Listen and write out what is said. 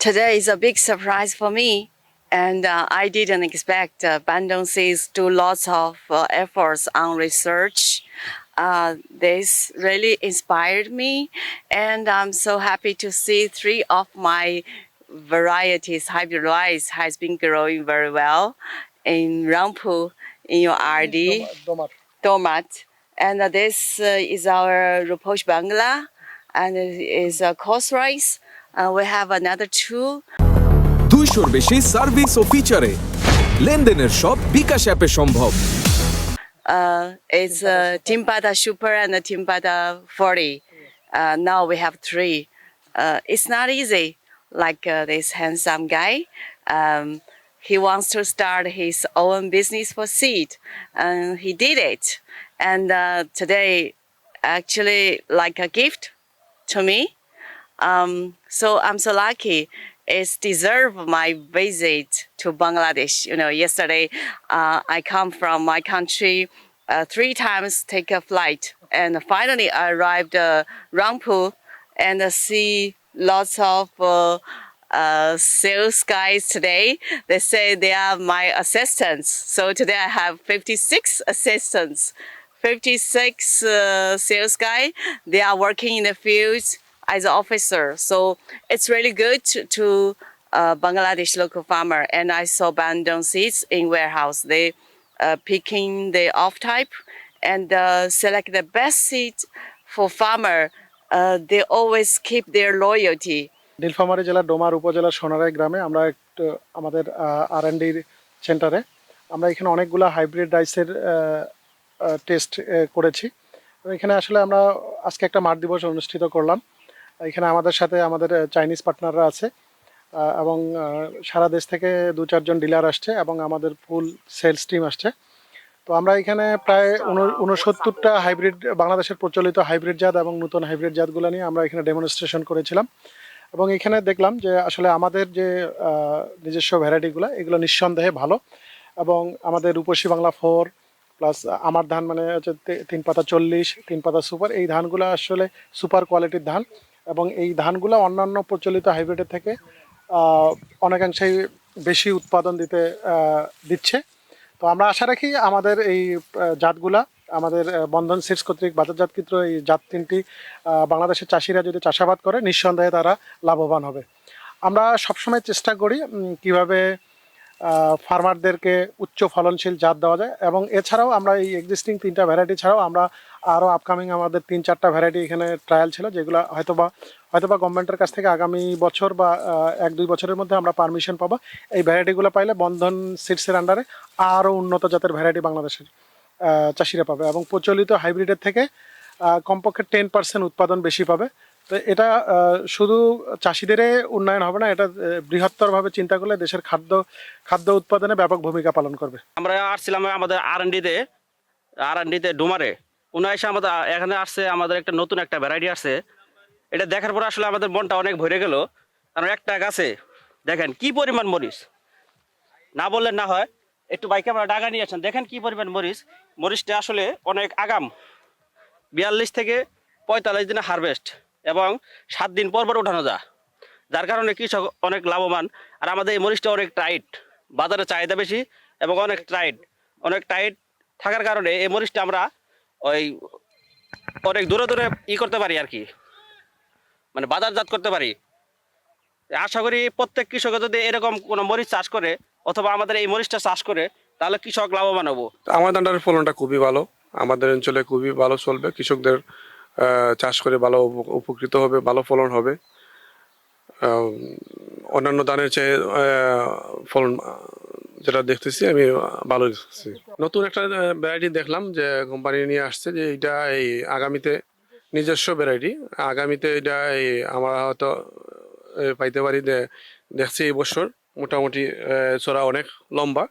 Today is a big surprise for me, and I didn't expect Bandung Seeds do lots of efforts on research. This really inspired me, and I'm so happy to see three of my varieties, hybrid rice, has been growing very well in Rangpu, in your RD, Domat. And this is our Ruposh Bangla, and it is a coarse rice. We have another two. 200 বেশি service ও ফিচারে লেনদেনের সব বিকাশ অ্যাপে সম্ভব। It's Timpada Super and Timpada 40. Now we have three. It's not easy, like this handsome guy. He wants to start his own business for seed, and he did it. And today, actually, like a gift to me. So I'm so lucky. It's deserved my visit to Bangladesh. You know, yesterday I come from my country 3 times, take a flight, and finally I arrived Rangpu and see lots of sales guys today. They say they are my assistants. So today I have 56 assistants, 56 sales guy. They are working in the fields as an officer. So it's really good to Bangladesh local farmer. And I saw Bandung Seeds in warehouse. They picking the off type and select the best seed for farmer. They always keep their loyalty. Nilphamari জেলার ডোমার উপজেলার সোনারাই গ্রামে আমরা একটু আমাদের R&D সেন্টারে আমরা এখানে অনেকগুলো হাইব্রিড রাইসের টেস্ট করেছি। এখানে আসলে আমরা আজকে একটা মাঠ দিবস অনুষ্ঠিত করলাম। এখানে আমাদের সাথে আমাদের চাইনিজ পার্টনাররা আছে এবং সারা দেশ থেকে 2-4 জন ডিলার আসছে এবং আমাদের ফুল সেলস টিম আসছে। তো আমরা এখানে প্রায় 69টা হাইব্রিড বাংলাদেশের প্রচলিত হাইব্রিড জাত এবং নতুন হাইব্রিড জাতগুলো নিয়ে আমরা এখানে ডেমনস্ট্রেশন করেছিলাম এবং এখানে দেখলাম যে আসলে আমাদের যে নিজস্ব ভ্যারাইটিগুলো এগুলো নিঃসন্দেহে ভালো এবং আমাদের রূপসী বাংলা 4 প্লাস আমার ধান মানে হচ্ছে 3 পাতা 40, 3 পাতা সুপার, এই ধানগুলো আসলে সুপার কোয়ালিটির ধান এবং এই ধানগুলো অন্যান্য প্রচলিত হাইব্রিডের থেকে অনেকাংশেই বেশি উৎপাদন দিচ্ছে। তো আমরা আশা রাখি আমাদের এই জাতগুলা আমাদের বন্ধন সিডস কর্তৃক বাজারজাতকৃত এই জাত 3টি বাংলাদেশের চাষিরা যদি চাষাবাদ করে নিঃসন্দেহে তারা লাভবান হবে। আমরা সবসময় চেষ্টা করি কিভাবে ফার্মারদেরকে উচ্চ ফলনশীল জাত দেওয়া যায় এবং এছাড়াও আমরা এই এক্সিস্টিং 3টা ভ্যারাইটি ছাড়াও আমরা আরও আপকামিং আমাদের 3-4টা ভ্যারাইটি এখানে ট্রায়াল ছিল, যেগুলো হয়তোবা গভর্নমেন্টের কাছ থেকে আগামী বছর বা 1-2 বছরের মধ্যে আমরা পারমিশন পাবো। এই ভ্যারাইটিগুলো পাইলে বন্ধন সিডসের আন্ডারে আরও উন্নত জাতের ভ্যারাইটি বাংলাদেশের চাষিরা পাবে এবং প্রচলিত হাইব্রিডের থেকে কমপক্ষে 10% উৎপাদন বেশি পাবে। তো এটা শুধু চাষিদের উন্নয়ন হবে না, এটা বৃহত্তরভাবে চিন্তা করলে দেশের খাদ্য উৎপাদনে ব্যাপক ভূমিকা পালন করবে। আমরা আসছিলাম আমাদের আর&ডিতে ডোমারে, উনি এসে আমাদের এখানে আসছে, আমাদের একটা নতুন একটা ভ্যারাইটি আসছে। এটা দেখার পর আসলে আমাদের মনটা অনেক ভরে গেল, কারণ একটা গাছে দেখেন কি পরিমাণ মরিচ, না বললে না হয়। একটু বাইকে আমরা ডাগা নিয়ে আসেন, দেখেন কি পরিমাণ মরিচটা আসলে অনেক আগাম। 42 থেকে 45 দিনে হারভেস্ট এবং 7 দিন পর উঠানো যায়, যার কারণে কৃষক অনেক লাভবান। আর আমাদের এই মরিচটা অনেক টাইট, বাজারে চাহিদা বেশি এবং অনেক টাইট থাকার কারণে এই মরিচটা আমরা অনেক দূরে করতে পারি আর কি, মানে বাজারজাত করতে পারি। আশা করি প্রত্যেক কৃষক যদি এরকম কোনো মরিচ চাষ করে অথবা আমাদের এই মরিচটা চাষ করে তাহলে কৃষক লাভবান হবো। আমাদের আন্ডারের ফলনটা খুবই ভালো, আমাদের অঞ্চলে খুবই ভালো চলবে, কৃষকদের চাষ করে ভালো উপকৃত হবে, ভালো ফলন হবে। অন্যান্য ধানের চেয়ে ফলন যেটা দেখতেছি আমি ভালো দেখতেছি। নতুন একটা ভ্যারাইটি দেখলাম যে কোম্পানি নিয়ে আসছে, যে এটা এই আগামীতে নিজস্ব ভ্যারাইটি, আগামীতে এটা এই আমরা হয়তো পাইতে পারি। দেখছি এই বছর মোটামুটি চড়া অনেক লম্বা।